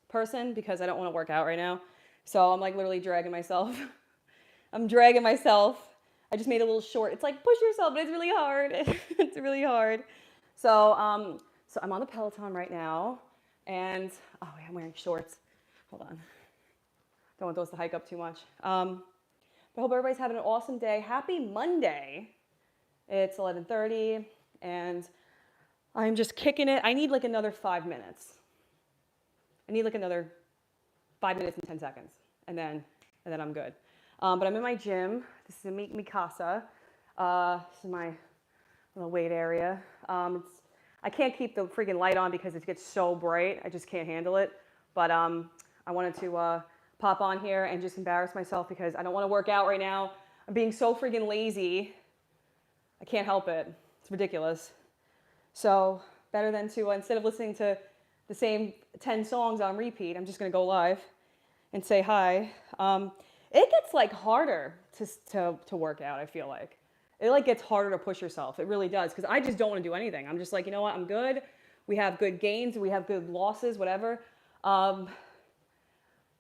person because I don't want to work out right now. So I'm like literally dragging myself. I'm dragging myself. I just made a little short. It's like push yourself, but it's really hard. It's really hard. So I'm on the Peloton right now, and oh, I'm wearing shorts. Hold on. Don't want those to hike up too much. But I hope everybody's having an awesome day. Happy Monday. It's 11:30, and I'm just kicking it. I need like another 5 minutes. I need like another 5 minutes and 10 seconds, and then I'm good. But I'm in my gym. This is in mi casa. This is my little weight area. I can't keep the freaking light on because it gets so bright. I just can't handle it. But I wanted to pop on here and just embarrass myself because I don't want to work out right now. I'm being so freaking lazy. I can't help it. It's ridiculous. So better than to, instead of listening to the same 10 songs on repeat, I'm just going to go live and say hi. It gets like harder to work out, I feel like. It like gets harder to push yourself. It really does, because I just don't want to do anything. I'm just like, you know what, I'm good. We have good gains, we have good losses, whatever.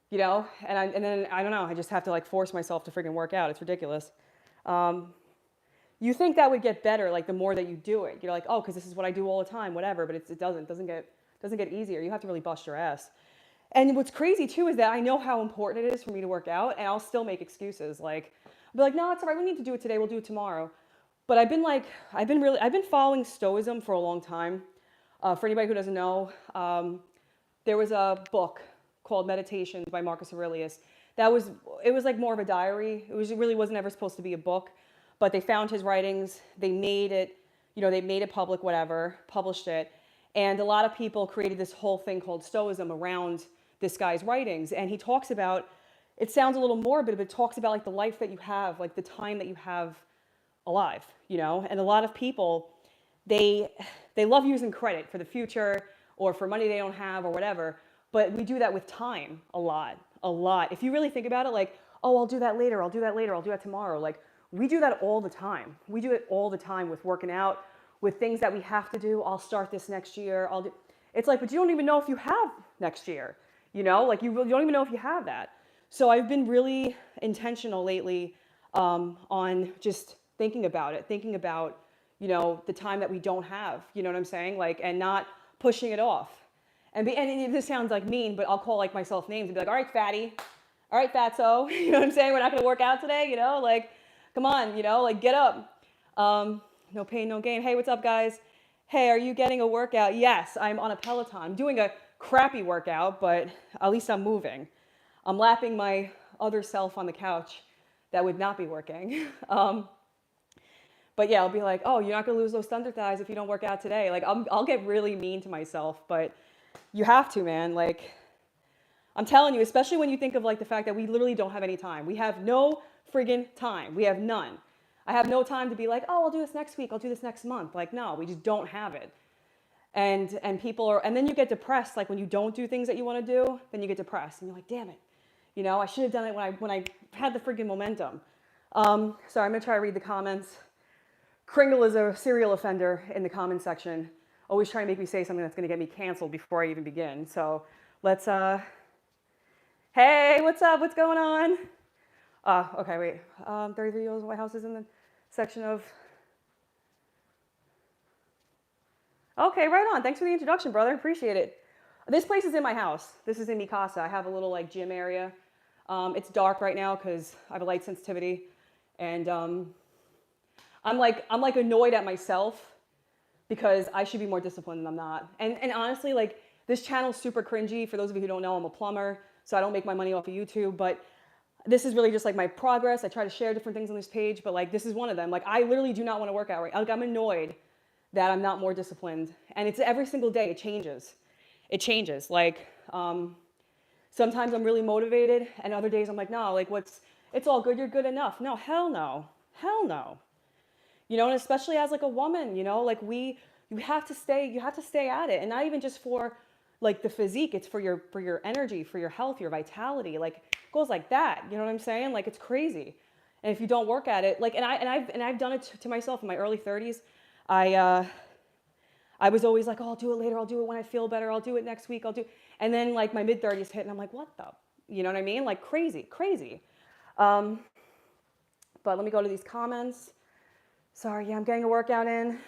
You know, and then I don't know, I just have to like force myself to freaking work out. It's ridiculous. You think that would get better, like the more that you do it. You're like, oh, because this is what I do all the time, whatever. But it doesn't get easier. You have to really bust your ass. And what's crazy too is that I know how important it is for me to work out, and I'll still make excuses. Like, I'll be like, no, it's all right. We need to do it today. We'll do it tomorrow. But I've been following Stoicism for a long time. For anybody who doesn't know, there was a book called Meditations by Marcus Aurelius. It was like more of a diary. It really wasn't ever supposed to be a book. But they found his writings, they made it public, whatever, published it. And a lot of people created this whole thing called Stoicism around this guy's writings. And he talks about, it sounds a little morbid, but it talks about like the life that you have, like the time that you have alive, you know? And a lot of people, they love using credit for the future or for money they don't have or whatever. But we do that with time a lot. If you really think about it, like, oh, I'll do that later, I'll do that tomorrow. Like, we do that all the time. We do it all the time with working out, with things that we have to do. I'll start this next year. It's like, but you don't even know if you have next year. You know, like you don't even know if you have that. So I've been really intentional lately on just thinking about it, you know, the time that we don't have. You know what I'm saying? Like, and not pushing it off. And this sounds like mean, but I'll call like myself names and be like, all right, fatty, all right, fatso. You know what I'm saying? We're not going to work out today. You know, like. Come on, you know, like get up. No pain, no gain. Hey, what's up, guys? Hey, are you getting a workout? Yes, I'm on a Peloton. I'm doing a crappy workout, but at least I'm moving. I'm lapping my other self on the couch that would not be working. But yeah, I'll be like, oh, you're not gonna lose those thunder thighs if you don't work out today. Like I'll get really mean to myself, but you have to, man. Like I'm telling you, especially when you think of like the fact that we literally don't have any time. We have no friggin' time. We have none. I have no time to be like, oh, I'll do this next week. I'll do this next month. Like, no, we just don't have it. And then you get depressed. Like when you don't do things that you want to do, then you get depressed and you're like, damn it. You know, I should have done it when I had the friggin' momentum. Sorry, I'm gonna try to read the comments. Kringle is a serial offender in the comment section. Always trying to make me say something that's gonna get me canceled before I even begin. So let's, hey, what's up? What's going on? Okay, wait. 33 years White House is in the section of. Okay, right on. Thanks for the introduction, brother. Appreciate it. This place is in my house. This is in mi casa. I have a little like gym area. It's dark right now because I have a light sensitivity, and I'm like annoyed at myself because I should be more disciplined and I'm not. And honestly, like this channel is super cringy. For those of you who don't know, I'm a plumber, so I don't make my money off of YouTube, but this is really just like my progress. I try to share different things on this page, but like this is one of them. Like I literally do not want to work out right. Like I'm annoyed that I'm not more disciplined, and it's every single day. It changes. It changes. Like sometimes I'm really motivated, and other days I'm like, no, like it's all good. You're good enough. No, hell no, hell no. You know, and especially as like a woman, you know, like you have to stay at it, and not even just for like the physique. It's for your energy, for your health, your vitality. Like it goes like that. You know what I'm saying? Like it's crazy. And if you don't work at it, like, and I've done it to myself in my early 30s. I I was always like, oh, I'll do it later. I'll do it when I feel better. I'll do it next week. And then like my mid-30s hit and I'm like, what the, you know what I mean? Like crazy, crazy. But let me go to these comments. Sorry, yeah, I'm getting a workout in.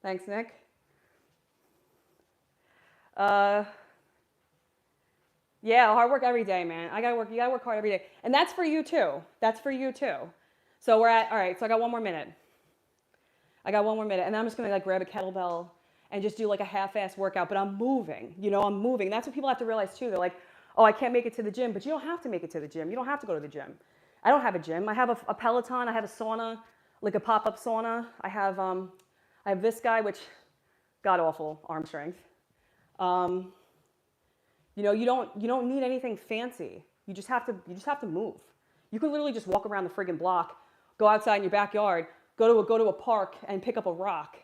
Thanks, Nick. Yeah, hard work every day, man. You gotta work hard every day. And that's for you too. That's for you too. So all right, so I got 1 more minute. And then I'm just gonna like grab a kettlebell and just do like a half-ass workout, but I'm moving, I'm moving. That's what people have to realize too. They're like, oh, I can't make it to the gym, but you don't have to make it to the gym. You don't have to go to the gym. I don't have a gym. I have a Peloton, I have a sauna, like a pop-up sauna. I have this guy, which god awful arm strength. You don't need anything fancy. You just have to move. You can literally just walk around the friggin' block, go outside in your backyard, go to a park and pick up a rock.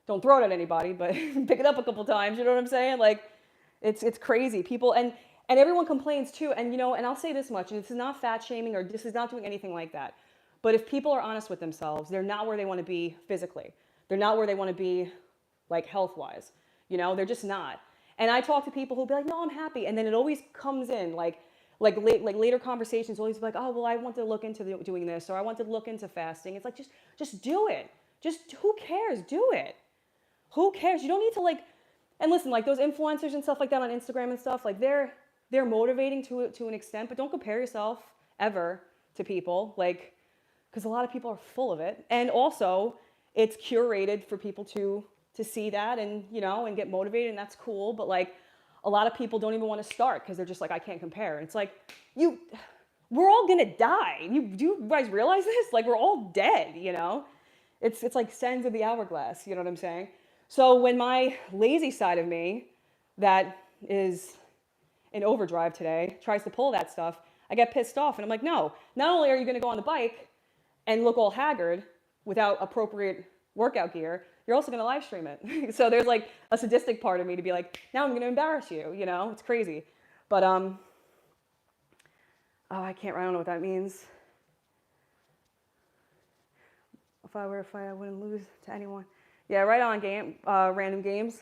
Don't throw it at anybody, but pick it up a couple times. You know what I'm saying? Like, it's crazy. People and everyone complains too. And and I'll say this much, and this is not fat shaming or this is not doing anything like that. But if people are honest with themselves, they're not where they want to be physically. They're not where they want to be, like health-wise. They're just not. And I talk to people who'll be like, no, I'm happy. And then it always comes in like later conversations always be like, oh, well, I want to look into doing this, or I want to look into fasting. It's like, just do it. Just, who cares? Do it. Who cares? You don't need to and listen, like those influencers and stuff like that on Instagram and stuff, like they're motivating to an extent, but don't compare yourself ever to people, because a lot of people are full of it. And also it's curated for people to see that and, and get motivated, and that's cool. But a lot of people don't even want to start because they're just like, I can't compare. And it's like, we're all gonna die. Do you guys realize this? Like, we're all dead, It's like sands of the hourglass, you know what I'm saying? So when my lazy side of me, that is in overdrive today, tries to pull that stuff, I get pissed off and I'm like, no, not only are you gonna go on the bike and look all haggard without appropriate workout gear, you're also going to live stream it. So there's like a sadistic part of me to be like, now I'm going to embarrass you, it's crazy. But, oh, I don't know what that means. If I were to fight, I wouldn't lose to anyone. Yeah, right on random games.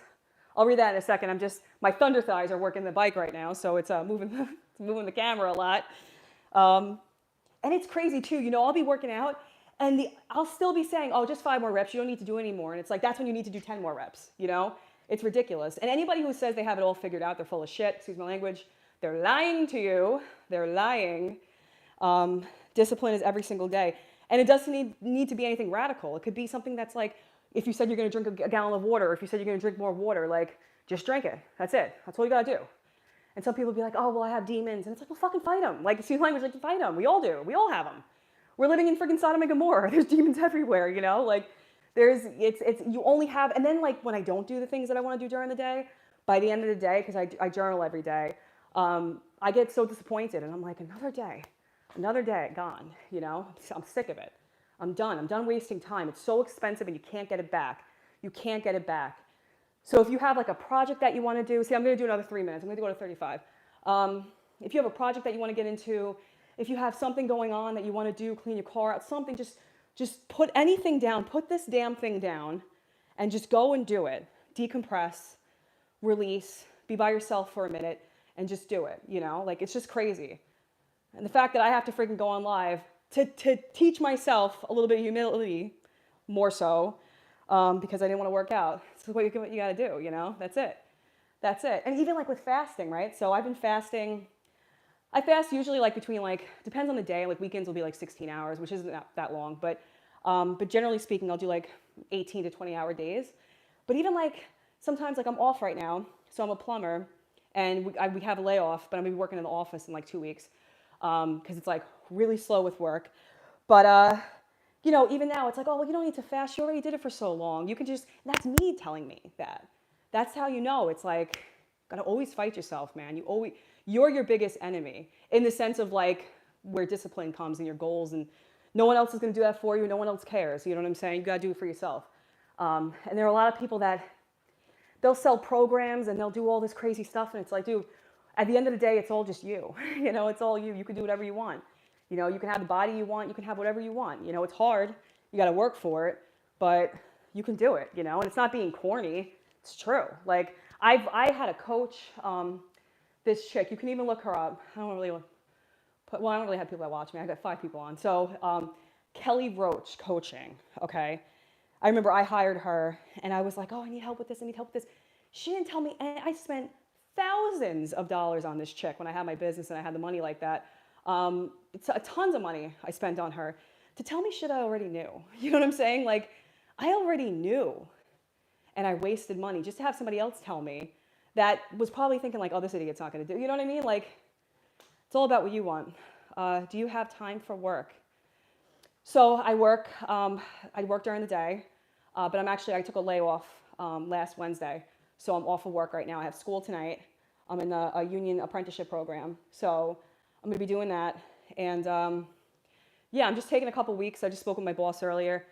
I'll read that in a second. My thunder thighs are working the bike right now, so it's moving the camera a lot. And it's crazy too, I'll be working out and I'll still be saying, oh, just 5 more reps. You don't need to do any more. And it's like, that's when you need to do 10 more reps, It's ridiculous. And anybody who says they have it all figured out, they're full of shit, excuse my language. They're lying to you. They're lying. Discipline is every single day. And it doesn't need to be anything radical. It could be something that's like, if you said you're going to drink a gallon of water, or if you said you're going to drink more water, just drink it. That's it. That's all you got to do. And some people be like, oh, well, I have demons. And it's like, well, fucking fight them. Excuse my language, fight them. We all do. We all have them. We're living in freaking Sodom and Gomorrah. There's demons everywhere, you only have, and then when I don't do the things that I want to do during the day, by the end of the day, because I journal every day, I get so disappointed and I'm like, another day gone, I'm sick of it. I'm done wasting time. It's so expensive and you can't get it back. So if you have a project that you want to do, I'm going to do another 3 minutes. I'm going to go to 35. If you have a project that you want to get into, if you have something going on that you want to do, clean your car out, something, just put anything down, put this damn thing down and just go and do it. Decompress, release, be by yourself for a minute and just do it, it's just crazy. And the fact that I have to freaking go on live to teach myself a little bit of humility, more so, because I didn't want to work out. It's what you got to do, That's it. And even with fasting, right? So I've been fasting. I fast usually between depends on the day. Weekends will be 16 hours, which isn't that long. But generally speaking, I'll do 18 to 20 hour days. But even sometimes I'm off right now, so I'm a plumber, and we have a layoff, but I'm gonna be working in the office in 2 weeks, because it's really slow with work. But even now it's oh, well, you don't need to fast. You already did it for so long. You can just. That's me telling me that. That's how it's gotta always fight yourself, man. You're your biggest enemy in the sense of where discipline comes and your goals, and no one else is going to do that for you. No one else cares. You know what I'm saying? You got to do it for yourself. And there are a lot of people that they'll sell programs and they'll do all this crazy stuff. And it's dude, at the end of the day, it's all just you. It's all you. You can do whatever you want. You can have the body you want. You can have whatever you want. It's hard. You got to work for it. But you can do it, you know, and it's not being corny. It's true. Like I had a coach, this chick, you can even look her up. I don't really have people that watch me. I got 5 people on. So Kelly Roach coaching, okay? I remember I hired her and I was like, oh, I need help with this. I need help with this. She didn't tell me, and I spent thousands of dollars on this chick when I had my business and I had the money like that. It's tons of money I spent on her to tell me shit I already knew. You know what I'm saying? Like, I already knew, and I wasted money just to have somebody else tell me that was probably thinking like, oh, this idiot's not going to do. You know what I mean? Like, it's all about what you want. Do you have time for work? So I work during the day, but I took a layoff last Wednesday. So I'm off of work right now. I have school tonight. I'm in a union apprenticeship program. So I'm going to be doing that. And yeah, I'm just taking a couple weeks. I just spoke with my boss earlier.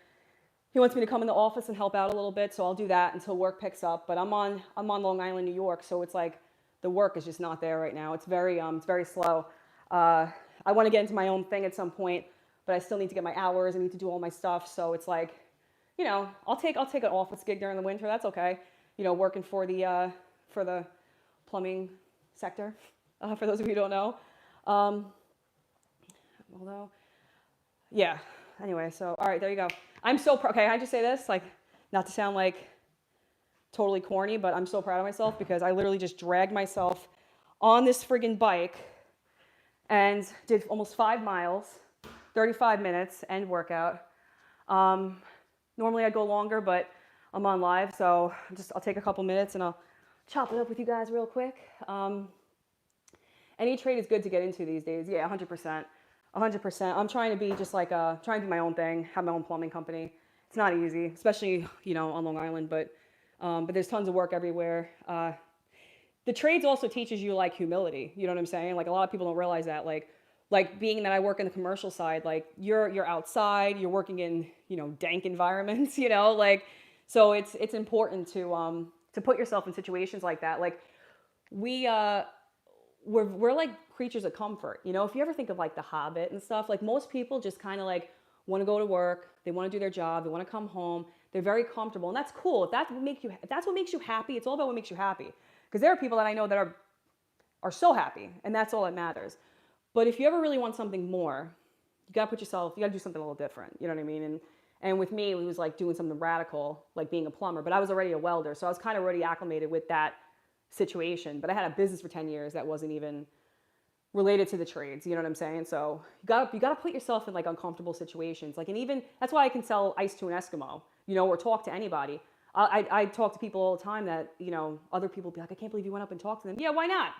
He wants me to come in the office and help out a little bit. So I'll do that until work picks up. But I'm on Long Island, New York. So it's like the work is just not there right now. It's very slow. I want to get into my own thing at some point, but I still need to get my hours. I need to do all my stuff. So it's like, you know, I'll take an office gig during the winter. That's okay. You know, working for the plumbing sector. For those of you who don't know. Although, yeah. Anyway, so all right, there you go. I'm so proud. Okay, I just say this, like, not to sound like totally corny, but I'm so proud of myself because I literally just dragged myself on this friggin' bike and did almost 5 miles, 35 minutes, end workout. Normally I'd go longer, but I'm on live, so I'll take a couple minutes and I'll chop it up with you guys real quick. Any trade is good to get into these days. Yeah, 100%. 100%. I'm trying to be just like, trying to do my own thing, have my own plumbing company. It's not easy, especially, you know, on Long Island, but there's tons of work everywhere. The trades also teaches you like humility. You know what I'm saying? Like a lot of people don't realize that. Like being that I work in the commercial side, like you're outside, you're working in, you know, dank environments, you know, like, so it's important to put yourself in situations like that. Like we're like creatures of comfort. You know, if you ever think of like The Hobbit and stuff, like most people just kind of like want to go to work, they want to do their job, they want to come home, they're very comfortable, and that's cool. If that's what makes you happy, it's all about what makes you happy. Because there are people that I know that are so happy, and that's all that matters. But if you ever really want something more, you gotta do something a little different. You know what I mean? And with me, it was like doing something radical, like being a plumber. But I was already a welder, so I was kind of already acclimated with that situation. But I had a business for 10 years that wasn't even related to the trades. You know what I'm saying? So you gotta put yourself in like uncomfortable situations. Like, and even that's why I can sell ice to an Eskimo, you know, or talk to anybody. I talk to people all the time that, you know, other people be like, I can't believe you went up and talked to them. Yeah, why not?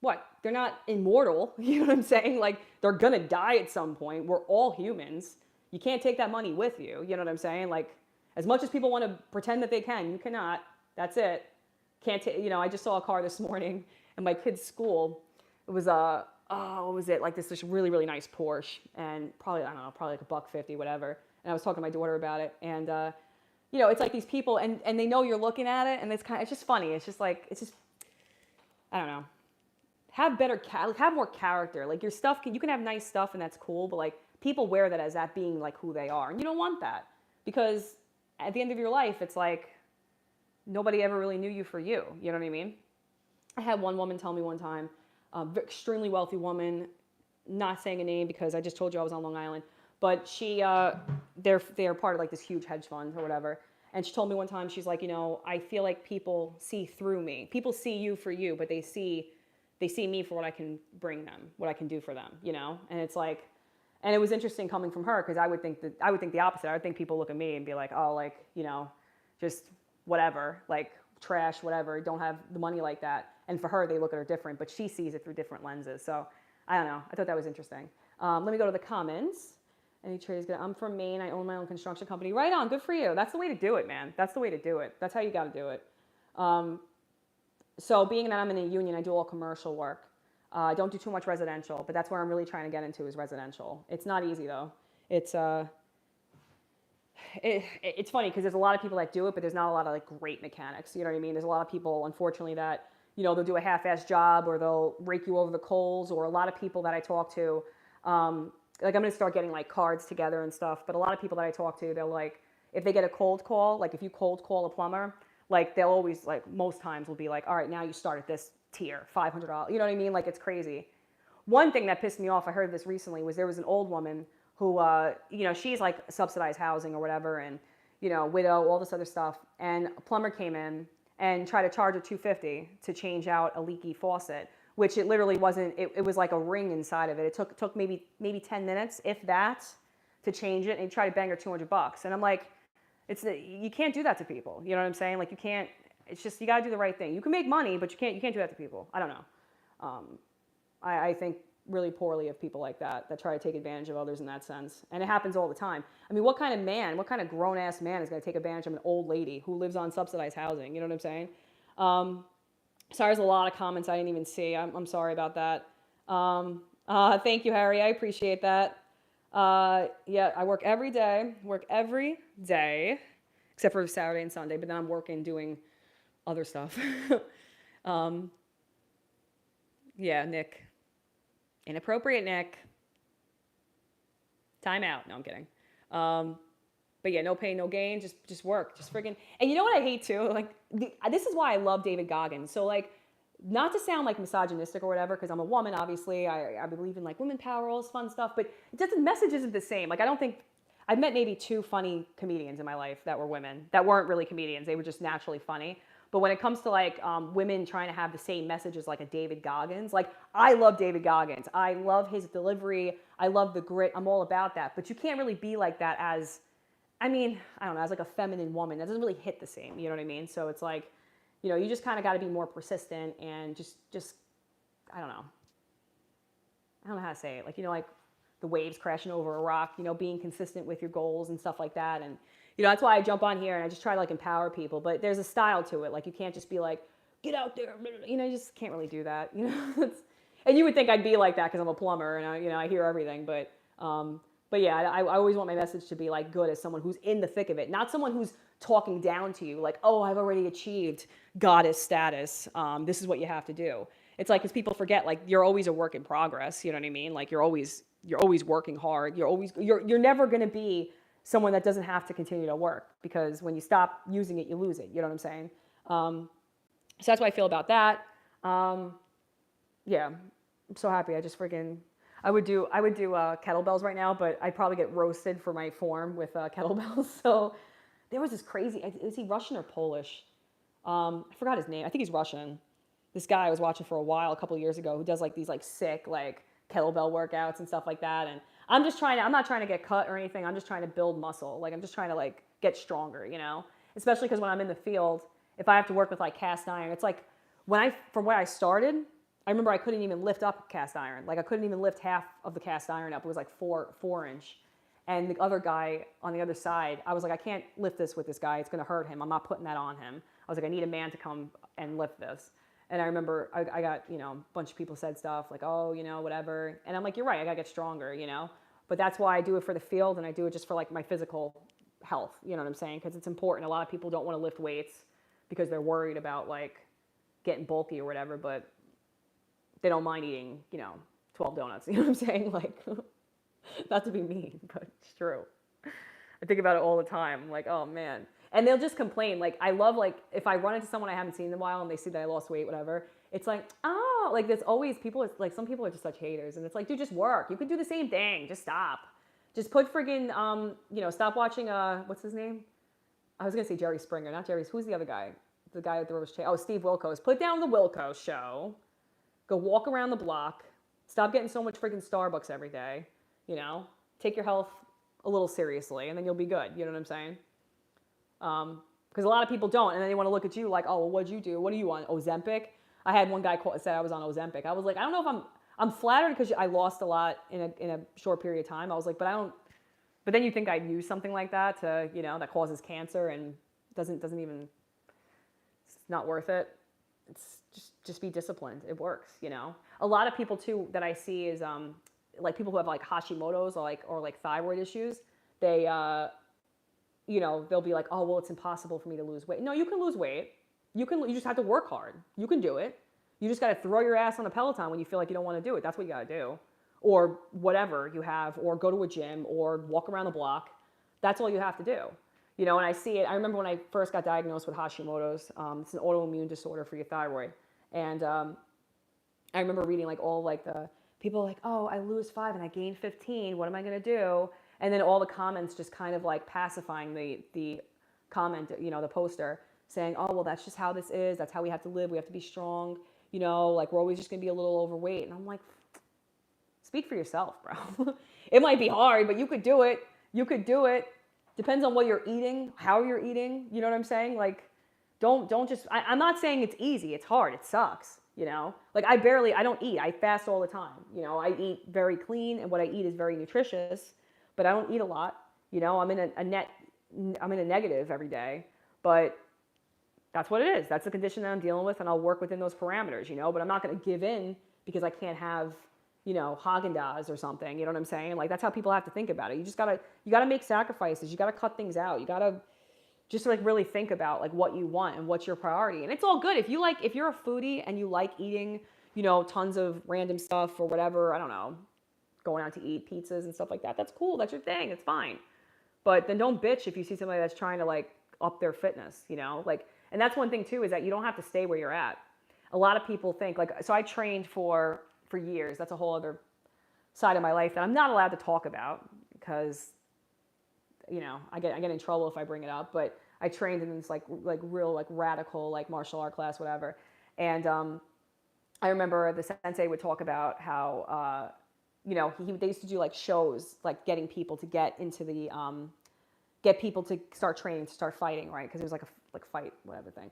What? They're not immortal. You know what I'm saying? Like, they're gonna die at some point. We're all humans. You can't take that money with you. You know what I'm saying? Like, as much as people want to pretend that they can, you cannot. That's it. Can't take, you know, I just saw a car this morning in my kid's school. It was what was it? Like this really, really nice Porsche, and probably, I don't know, probably like $150, whatever. And I was talking to my daughter about it, and you know, it's like these people, and they know you're looking at it, and it's just funny. It's just, I don't know. Have more character. Like your stuff, you can have nice stuff, and that's cool, but like people wear that as that being like who they are, and you don't want that, because at the end of your life, it's like nobody ever really knew you for you. You know what I mean? I had one woman tell me one time, extremely wealthy woman, not saying a name because I just told you I was on Long Island, but they're part of like this huge hedge fund or whatever. And she told me one time, she's like, you know, I feel like people see through me. People see you for you, but they see me for what I can bring them, what I can do for them, you know? And it's like, and it was interesting coming from her, because I would think the opposite. I would think people look at me and be like, oh, like, you know, just whatever, like trash, whatever, don't have the money like that. And for her, they look at her different, but she sees it through different lenses. So I don't know. I thought that was interesting. Let me go to the comments. Any trade is good. I'm from Maine. I own my own construction company. Right on. Good for you. That's the way to do it, man. That's the way to do it. That's how you got to do it. So being that I'm in a union, I do all commercial work. I don't do too much residential, but that's where I'm really trying to get into is residential. It's not easy though. It's funny because there's a lot of people that do it, but there's not a lot of like great mechanics. You know what I mean? There's a lot of people, unfortunately, that, you know, they'll do a half-assed job, or they'll rake you over the coals, or a lot of people that I talk to, like I'm going to start getting like cards together and stuff, but a lot of people that I talk to, they're like, if they get a cold call, like if you cold call a plumber, like they'll always like most times will be like, all right, now you start at this tier, $500. You know what I mean? Like it's crazy. One thing that pissed me off, I heard this recently, was there was an old woman who, she's like subsidized housing or whatever, and widow, all this other stuff. And a plumber came in and tried to charge her $250 to change out a leaky faucet, which it literally wasn't. It was like a ring inside of it. It took maybe 10 minutes, if that, to change it. And he tried to bang her $200. And I'm like, you can't do that to people. You know what I'm saying? Like you can't. It's just you got to do the right thing. You can make money, but you can't do that to people. I don't know. I think really poorly of people like that try to take advantage of others in that sense. And it happens all the time. I mean, what kind of grown-ass man is going to take advantage of an old lady who lives on subsidized housing? You know what I'm saying? Sorry, there's a lot of comments I didn't even see. I'm sorry about that. Thank you, Harry. I appreciate that. Yeah, I work every day, except for Saturday and Sunday, but then I'm working doing other stuff. Yeah, Nick. Inappropriate, Nick. Time out. No, I'm kidding. But yeah, no pain, no gain. Just work. Just friggin'. And you know what I hate too? Like, this is why I love David Goggins. So like, not to sound like misogynistic or whatever, because I'm a woman, obviously. I believe in like women power, all this fun stuff. But the message isn't the same. Like, I don't think I've met maybe 2 funny comedians in my life that were women that weren't really comedians. They were just naturally funny. But when it comes to like women trying to have the same message as like a David Goggins, like I love David Goggins. I love his delivery. I love the grit. I'm all about that. But you can't really be like that as, I don't know, as like a feminine woman. That doesn't really hit the same. You know what I mean? So it's like, you just kind of got to be more persistent and just, I don't know. I don't know how to say it. Like, like the waves crashing over a rock, being consistent with your goals and stuff like that. And, that's why I jump on here and I just try to like empower people, but there's a style to it. Like you can't just be like, get out there, you just can't really do that, and you would think I'd be like that because I'm a plumber and I hear everything, but yeah, I always want my message to be like good as someone who's in the thick of it, not someone who's talking down to you like, oh, I've already achieved goddess status. This is what you have to do. It's like, because people forget, like you're always a work in progress. You know what I mean? Like you're always working hard. You're never going to be someone that doesn't have to continue to work, because when you stop using it, you lose it. You know what I'm saying? So that's what I feel about that. Yeah, I'm so happy. I would do kettlebells right now, but I'd probably get roasted for my form with kettlebells. So there was this crazy, is he Russian or Polish? I forgot his name. I think he's Russian. This guy I was watching for a while, a couple of years ago, who does like these like sick like kettlebell workouts and stuff like that. And I'm not trying to get cut or anything. I'm just trying to build muscle. Like I'm just trying to like get stronger, especially because when I'm in the field, if I have to work with like cast iron, it's like from where I started, I remember I couldn't even lift up cast iron. Like I couldn't even lift half of the cast iron up. It was like 4 inch. And the other guy on the other side, I was like, I can't lift this with this guy. It's going to hurt him. I'm not putting that on him. I was like, I need a man to come and lift this. And I remember I got, a bunch of people said stuff like, oh, whatever. And I'm like, you're right. I got to get stronger, But that's why I do it for the field, and I do it just for like my physical health. You know what I'm saying? Because it's important. A lot of people don't want to lift weights because they're worried about like getting bulky or whatever, but they don't mind eating, 12 donuts. You know what I'm saying? Like, not to be mean, but it's true. I think about it all the time. I'm like, oh man. And they'll just complain. Like, I love, like, if I run into someone I haven't seen in a while and they see that I lost weight, whatever, it's like, oh, like, there's always people, like, some people are just such haters. And it's like, dude, just work. You can do the same thing. Just stop. Just put friggin', stop watching, what's his name? I was going to say Jerry Springer, not Jerry's. Who's the other guy? The guy with the rubbish chair. Oh, Steve Wilkos. Put down the Wilkos show. Go walk around the block. Stop getting so much friggin' Starbucks every day. Take your health a little seriously, and then you'll be good. You know what I'm saying? Because a lot of people don't, and then they want to look at you like, oh, well, what'd you do? What are you on? Ozempic? I had one guy say I was on Ozempic. I was like, I don't know if I'm flattered because I lost a lot in a short period of time. I was like, but then you think I'd use something like that to, that causes cancer and doesn't even, it's not worth it. It's just be disciplined. It works, A lot of people too that I see is like people who have like Hashimoto's or like thyroid issues. They they'll be like, oh, well, it's impossible for me to lose weight. No, you can lose weight. You just have to work hard. You can do it. You just got to throw your ass on a Peloton when you feel like you don't want to do it. That's what you got to do. Or whatever you have, or go to a gym or walk around the block. That's all you have to do. You know, and I see it. I remember when I first got diagnosed with Hashimoto's. It's an autoimmune disorder for your thyroid. And I remember reading like all like the people like, oh, I lose 5 and I gain 15. What am I going to do? And then all the comments just kind of like pacifying the comment, you know, the poster saying, oh, well, that's just how this is. That's how we have to live. We have to be strong. You know, like we're always just going to be a little overweight. And I'm like, speak for yourself, bro. It might be hard, but you could do it. You could do it. Depends on what you're eating, how you're eating. You know what I'm saying? Like, don't just, I'm not saying it's easy. It's hard. It sucks. You know, like I don't eat. I fast all the time. You know, I eat very clean and what I eat is very nutritious, but I don't eat a lot. You know, I'm in a negative every day, but that's what it is. That's the condition that I'm dealing with, and I'll work within those parameters, you know, but I'm not going to give in because I can't have, you know, Haagen-Dazs or something. You know what I'm saying? Like, that's how people have to think about it. You gotta make sacrifices. You gotta cut things out. You gotta just like really think about like what you want and what's your priority. And it's all good. If you're a foodie and you like eating, you know, tons of random stuff or whatever, I don't know, going out to eat pizzas and stuff like that, that's cool. That's your thing. It's fine. But then don't bitch if you see somebody that's trying to like up their fitness, you know, like, and that's one thing too, is that you don't have to stay where you're at. A lot of people think like, so I trained for years. That's a whole other side of my life that I'm not allowed to talk about because, you know, I get in trouble if I bring it up, but I trained in this like real like radical like martial art class, whatever. And I remember the sensei would talk about how, you know, they used to do like shows, like getting people to get into the, get people to start training, to start fighting, right? Because it was like a fight, whatever thing.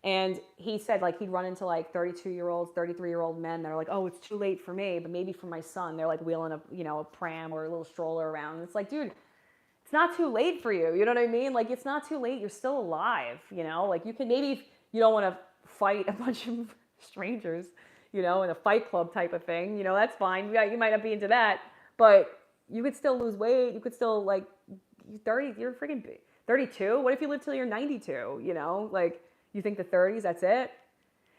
And he said like he'd run into like 32-year-olds, 33-year-old men that are like, oh, it's too late for me, but maybe for my son. They're like wheeling a, you know, a pram or a little stroller around. And it's like, dude, it's not too late for you. You know what I mean? Like, it's not too late. You're still alive, you know? Like, you can, maybe if you don't want to fight a bunch of strangers, you know, in a fight club type of thing, you know, that's fine. You might not be into that, but you could still lose weight. You could still, like, you're freaking 32. What if you live till you're 92, you know? Like, you think the 30s, that's it?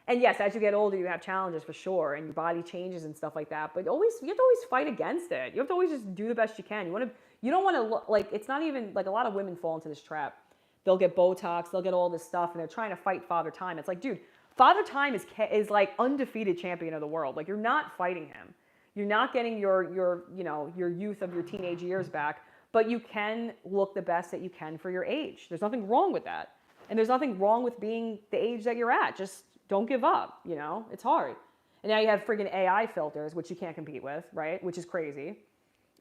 And yes, as you get older, you have challenges for sure, and your body changes and stuff like that. But you have to always fight against it. You have to always just do the best you can. You don't want to look like, it's not even like, a lot of women fall into this trap. They'll get Botox, they'll get all this stuff, and they're trying to fight Father Time. It's like, dude, Father Time is like undefeated champion of the world. Like, you're not fighting him. You're not getting your you know, your youth of your teenage years back, but you can look the best that you can for your age. There's nothing wrong with that. And there's nothing wrong with being the age that you're at. Just don't give up, you know? It's hard. And now you have friggin' AI filters, which you can't compete with, right? Which is crazy.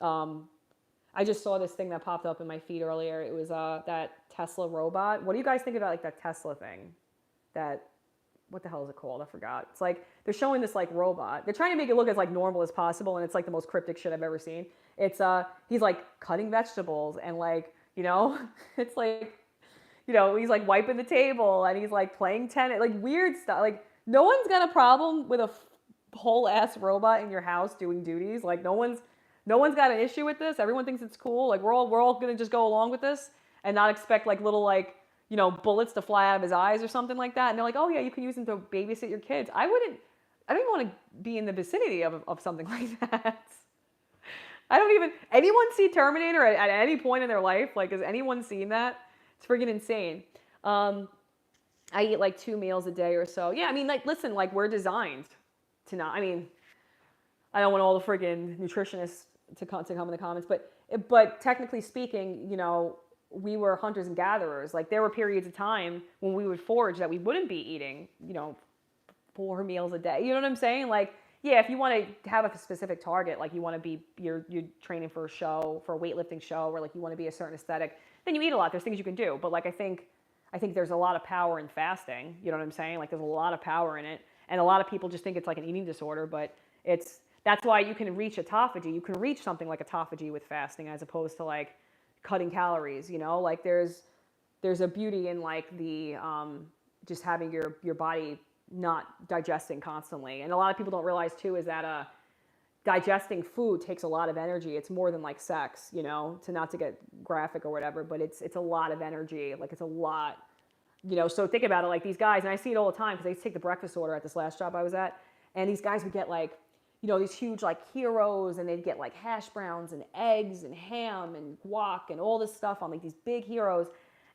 I just saw this thing that popped up in my feed earlier. It was that Tesla robot. What do you guys think about like that Tesla thing? What the hell is it called? I forgot. It's like, they're showing this like robot. They're trying to make it look as like normal as possible, and it's like the most cryptic shit I've ever seen. It's, he's like cutting vegetables and like, you know, it's like, you know, he's like wiping the table and he's like playing tennis, like weird stuff. Like, no one's got a problem with a whole ass robot in your house doing duties. Like, no one's got an issue with this. Everyone thinks it's cool. Like, we're all gonna just go along with this and not expect like little like, you know, bullets to fly out of his eyes or something like that. And they're like, oh yeah, you can use him to babysit your kids. I don't even want to be in the vicinity of something like that. Anyone see Terminator at any point in their life? Like, has anyone seen that? It's freaking insane. I eat like 2 meals a day or so. Yeah, I mean, like, listen, like, we're designed to not, I mean, I don't want all the freaking nutritionists to come in the comments, but technically speaking, you know, we were hunters and gatherers. Like, there were periods of time when we would forage that we wouldn't be eating, you know, 4 meals a day. You know what I'm saying? Like, yeah, if you want to have a specific target, like you want to be, you're training for a show, for a weightlifting show, or like you want to be a certain aesthetic, then you eat a lot. There's things you can do. But like, I think there's a lot of power in fasting. You know what I'm saying? Like, there's a lot of power in it. And a lot of people just think it's like an eating disorder, but that's why you can reach autophagy. You can reach something like autophagy with fasting as opposed to like cutting calories, you know? Like, there's a beauty in like the, just having your body not digesting constantly. And a lot of people don't realize too is that digesting food takes a lot of energy. It's more than like sex, you know, not to get graphic or whatever, but it's a lot of energy. Like, it's a lot, you know. So think about it, like these guys, and I see it all the time because I used to take the breakfast order at this last job I was at, and these guys would get like, you know, these huge like heroes, and they'd get like hash browns and eggs and ham and guac and all this stuff on like these big heroes.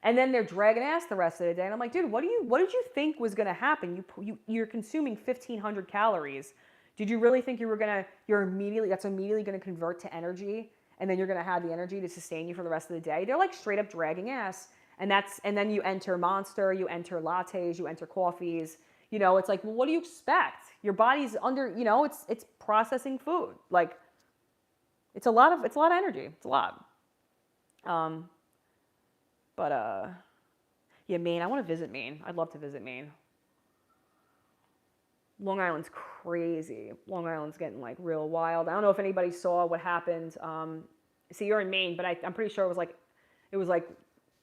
And then they're dragging ass the rest of the day. And I'm like, dude, what did you think was going to happen? You're consuming 1,500 calories. Did you really think that's immediately going to convert to energy? And then you're going to have the energy to sustain you for the rest of the day? They're like straight up dragging ass. And then you enter Monster, you enter lattes, you enter coffees. You know, it's like, well, what do you expect? Your body's under, you know, it's processing food. Like, it's a lot of energy. It's a lot. Yeah, Maine. I want to visit Maine. I'd love to visit Maine. Long Island's crazy. Long Island's getting like real wild. I don't know if anybody saw what happened. See, you're in Maine, but I'm pretty sure it was like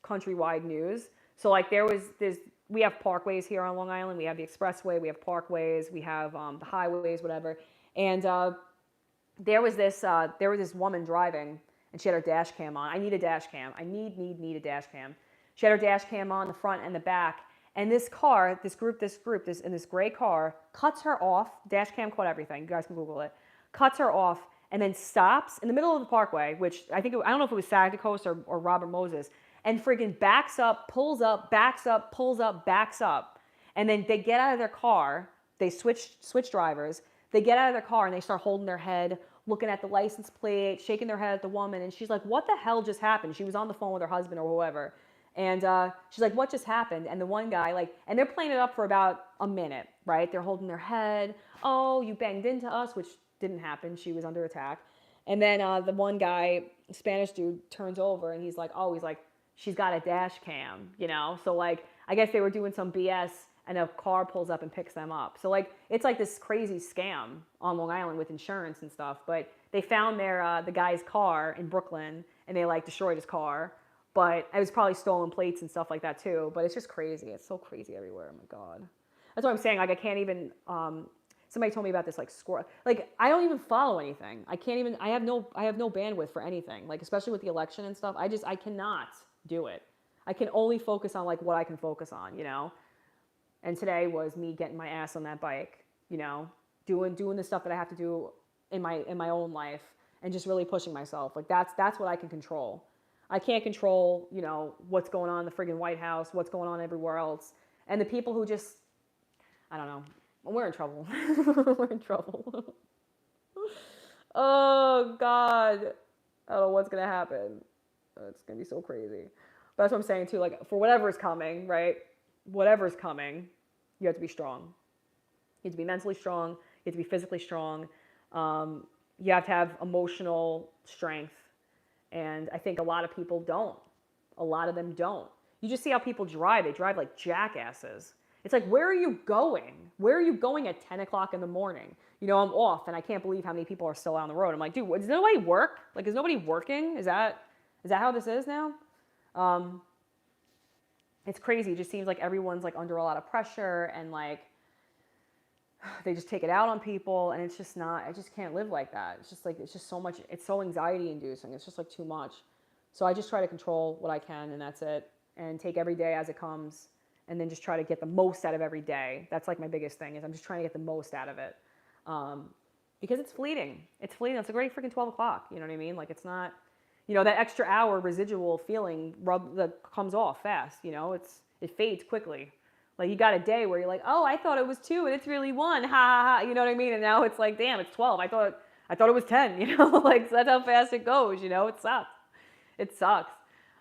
countrywide news. So like we have parkways here on Long Island. We have the expressway. We have parkways. We have the highways, whatever. And there was this woman driving, and she had her dash cam on. I need a dash cam. I need a dash cam. She had her dash cam on the front and the back. And this gray car cuts her off. Dash cam caught everything. You guys can Google it. Cuts her off and then stops in the middle of the parkway, which I don't know if it was Saginaw Coast or Robert Moses, and friggin' backs up, pulls up, backs up, pulls up, backs up. And then they get out of their car. They switch drivers. They get out of their car and they start holding their head, looking at the license plate, shaking their head at the woman. And she's like, what the hell just happened? She was on the phone with her husband or whoever. And she's like, what just happened? And the one guy, and they're playing it up for about a minute, right? They're holding their head. Oh, you banged into us, which didn't happen. She was under attack. And then the one guy, Spanish dude, turns over and he's like, she's got a dash cam, you know? So like, I guess they were doing some BS and a car pulls up and picks them up. So like, it's like this crazy scam on Long Island with insurance and stuff. But they found the guy's car in Brooklyn and they like destroyed his car. But it was probably stolen plates and stuff like that too. But it's just crazy. It's so crazy everywhere. Oh my God. That's what I'm saying. Like I can't even, somebody told me about this like score. Like I don't even follow anything. I have no bandwidth for anything. Like especially with the election and stuff. I cannot do it. I can only focus on like what I can focus on, you know? And today was me getting my ass on that bike, you know, doing the stuff that I have to do in my own life and just really pushing myself. Like that's what I can control. I can't control, you know, what's going on in the friggin' White House, what's going on everywhere else. And the people who just, I don't know, we're in trouble. We're in trouble. Oh, God. I don't know what's going to happen. It's going to be so crazy. But that's what I'm saying, too. Like, for whatever's coming, right? Whatever's coming, you have to be strong. You have to be mentally strong. You have to be physically strong. You have to have emotional strength. And I think a lot of people don't. A lot of them don't. You just see how people drive. They drive like jackasses. It's like, where are you going? Where are you going at 10 o'clock in the morning? You know, I'm off, and I can't believe how many people are still out on the road. I'm like, dude, does nobody work? Like, is nobody working? Is that how this is now? It's crazy. It just seems like everyone's like under a lot of pressure, and like they just take it out on people, and it's just not. I just can't live like that. It's just like it's just so much. It's so anxiety inducing. It's just like too much. So I just try to control what I can, and that's it. And take every day as it comes, and then just try to get the most out of every day. That's like my biggest thing is I'm just trying to get the most out of it, because it's fleeting. It's fleeting. It's a great freaking 12 o'clock. You know what I mean? Like it's not. You know, that extra hour residual feeling that comes off fast. You know, it fades quickly. Like you got a day where you're like, oh, I thought it was 2 and it's really 1. Ha ha ha. You know what I mean? And now it's like, damn, it's 12. I thought it was 10. You know, like so that's how fast it goes. You know, it sucks. It sucks.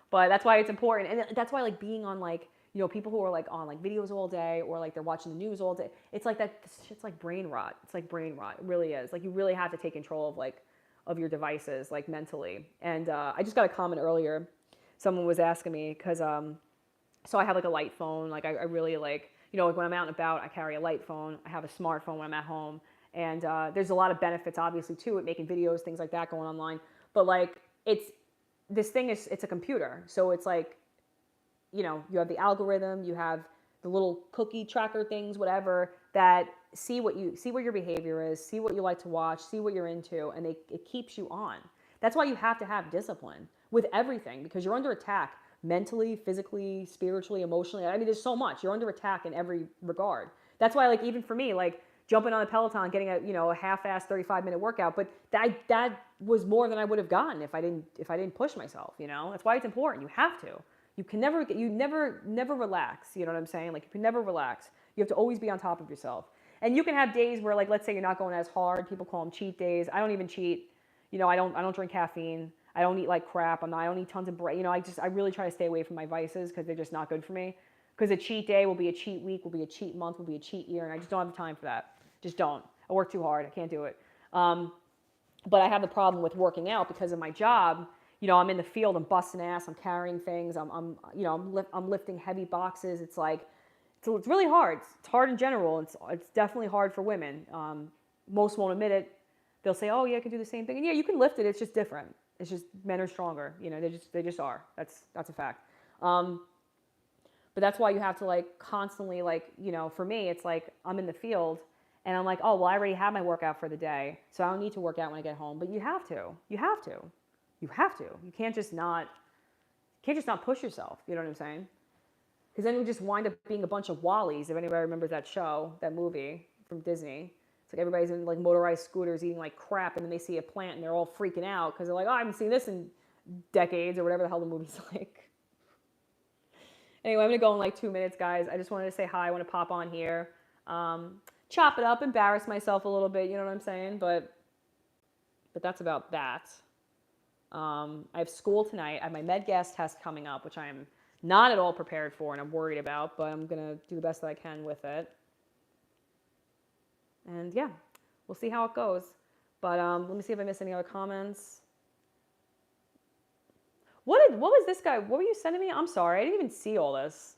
But that's why it's important, and that's why like being on like you know people who are like on like videos all day or like they're watching the news all day. It's like that. It's like brain rot. It's like brain rot. It really is. Like you really have to take control of your devices like mentally. And I just got a comment earlier. Someone was asking me because. So I have like a light phone, like I really like, you know, like when I'm out and about, I carry a light phone. I have a smartphone when I'm at home. And there's a lot of benefits obviously to it, making videos, things like that going online. But like it's a computer. So it's like, you know, you have the algorithm, you have the little cookie tracker things, whatever, that see what your behavior is, see what you like to watch, see what you're into, and it keeps you on. That's why you have to have discipline with everything because you're under attack. Mentally, physically, spiritually, emotionally. I mean, there's so much. You're under attack in every regard. That's why, like, even for me, like, jumping on a Peloton, getting a half-assed 35-minute workout, but that was more than I would have gotten if I didn't push myself, you know? That's why it's important. You You can never relax. You know what I'm saying? Like you can never relax. You have to always be on top of yourself. And you can have days where, like, let's say you're not going as hard. People call them cheat days. I don't even cheat. You know, I don't drink caffeine. I don't eat like crap. I don't eat tons of bread. You know, I really try to stay away from my vices because they're just not good for me. Because a cheat day will be a cheat week, will be a cheat month, will be a cheat year, and I just don't have the time for that. Just don't. I work too hard. I can't do it. But I have the problem with working out because of my job. You know, I'm in the field. I'm busting ass. I'm carrying things. I'm lifting heavy boxes. It's like, it's really hard. It's hard in general. It's definitely hard for women. Most won't admit it. They'll say, "Oh yeah, I can do the same thing." And yeah, you can lift it. It's just different. It's just men are stronger. You know, they just are. That's a fact. But that's why you have to like constantly, like, you know, for me, it's like I'm in the field and I'm like, oh well, I already have my workout for the day, so I don't need to work out when I get home. But you have to. You have to. You have to. You can't just not push yourself. You know what I'm saying? Because then you just wind up being a bunch of Wallies. If anybody remembers that show, that movie from Disney, it's like everybody's in like motorized scooters eating like crap, and then they see a plant and they're all freaking out because they're like, oh, I haven't seen this in decades or whatever the hell the movie's like. Anyway, I'm gonna go in like 2 minutes, guys. I just wanted to say hi. I want to pop on here, chop it up, embarrass myself a little bit. You know what I'm saying? But that's about that. I have school tonight. I have my med gas test coming up, which I am not at all prepared for and I'm worried about, but I'm going to do the best that I can with it. And yeah, we'll see how it goes. But let me see if I missed any other comments. What was this guy? What were you sending me? I'm sorry. I didn't even see all this.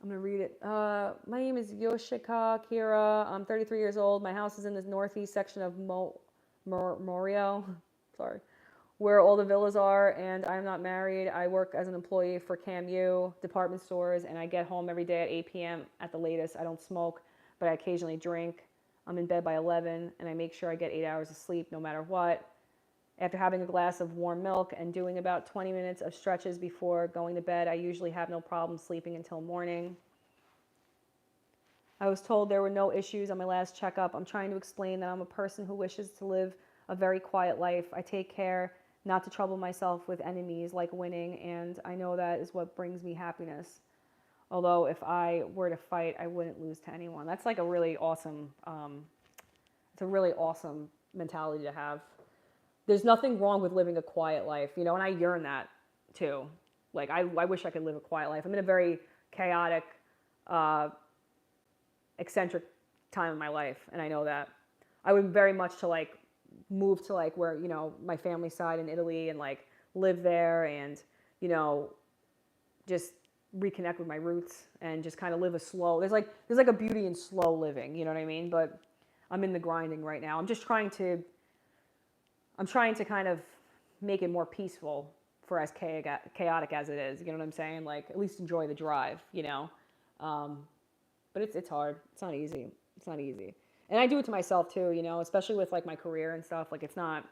I'm going to read it. My name is Yoshika Kira. I'm 33 years old. My house is in the northeast section of Morio, sorry, where all the villas are, and I'm not married. I work as an employee for CAMU department stores, and I get home every day at 8 p.m. at the latest. I don't smoke, but I occasionally drink. I'm in bed by 11, and I make sure I get 8 hours of sleep no matter what. After having a glass of warm milk and doing about 20 minutes of stretches before going to bed, I usually have no problem sleeping until morning. I was told there were no issues on my last checkup. I'm trying to explain that I'm a person who wishes to live a very quiet life. I take care not to trouble myself with enemies like winning, and I know that is what brings me happiness. Although if I were to fight, I wouldn't lose to anyone. That's like a really awesome, it's a really awesome mentality to have. There's nothing wrong with living a quiet life, you know, and I yearn that too. Like, I wish I could live a quiet life. I'm in a very chaotic, eccentric time in my life, and I know that. I would very much to like move to like where, you know, my family side in Italy and like live there and, you know, just reconnect with my roots and just kind of live a slow, there's like a beauty in slow living, you know what I mean? But I'm in the grinding right now. I'm trying to kind of make it more peaceful for as chaotic as it is, you know what I'm saying? Like, at least enjoy the drive, you know? But it's hard. It's not easy. It's not easy. And I do it to myself too, you know, especially with like my career and stuff. Like, it's not,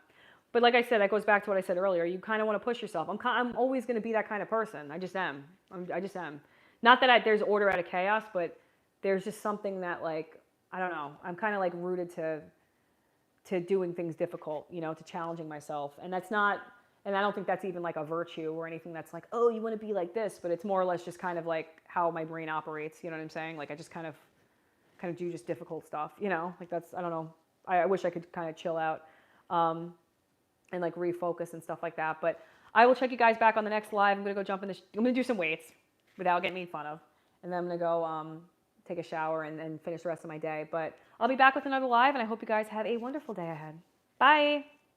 but like I said, that goes back to what I said earlier. You kind of want to push yourself. I'm always going to be that kind of person. I just am. I just am. Not that there's order out of chaos, but there's just something that, like, I don't know. I'm kind of like rooted to doing things difficult, you know, to challenging myself. And that's not, and I don't think that's even like a virtue or anything that's like, oh, you want to be like this, but it's more or less just kind of like how my brain operates. You know what I'm saying? Like, I just kind of do just difficult stuff, you know, like that's, I don't know. I wish I could kind of chill out and like refocus and stuff like that. But I will check you guys back on the next live. I'm going to go jump in I'm going to do some weights without getting made fun of. And then I'm going to go take a shower and finish the rest of my day. But I'll be back with another live, and I hope you guys have a wonderful day ahead. Bye.